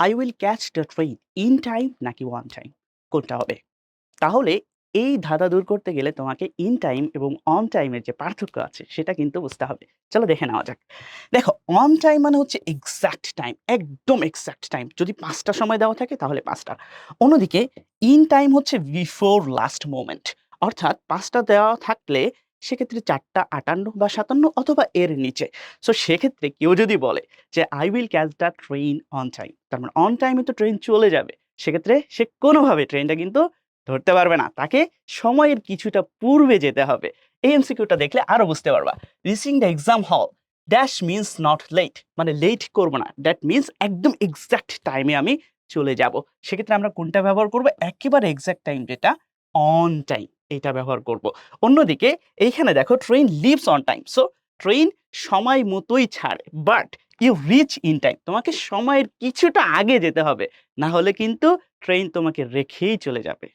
I will catch the train in time নাকি one time, কোনটা হবে? তাহলে এই ধাঁধা দূর করতে গেলে তোমাকে ইন টাইম এবং অন টাইমের যে পার্থক্য আছে সেটা কিন্তু বুঝতে হবে। চলো দেখে নেওয়া যাক। দেখো, অন টাইম মানে হচ্ছে এক্সাক্ট টাইম, একদম এক্সাক্ট টাইম। যদি ৫টা সময় দেওয়া থাকে তাহলে ৫টা। অন্যদিকে ইন টাইম হচ্ছে বিফোর লাস্ট মোমেন্ট। অর্থাৎ ৫টা দেওয়া থাকলে সেক্ষেত্রে ৪টা ৫৮ বা ৫৭ অথবা এর নিচে। সো সেক্ষেত্রে কেউ যদি বলে যে I will catch the train on time, তার মানে অন টাইমে তো ট্রেন চলে যাবে। সেক্ষেত্রে সে কোনোভাবে ট্রেনটা কিন্তু ধরতে পারবে না। তাকে সময়ের কিছুটা পূর্বে যেতে হবে। এই এমসিকিউটা দেখলে আরো বুঝতে পারবা। রিচিং দ্য এক্সাম হল ড্যাশ মিন্স নট লেট, মানে লেট করব না, দ্যাট মিন্স একদম এক্সাক্ট টাইমে আমি চলে যাব। সেক্ষেত্রে আমরা কোনটা ব্যবহার করব? একেবারে এক্সাক্ট টাইম যেটা, অন টাইম, এটা ব্যবহার করব। অন্যদিকে এইখানে দেখো train leaves on time, so train সময় মতোই ছাড়ে, but you reach in time, তোমাকে সময়ের কিছুটা আগে যেতে হবে, না হলে কিন্তু ট্রেন তোমাকে রেখেই চলে যাবে।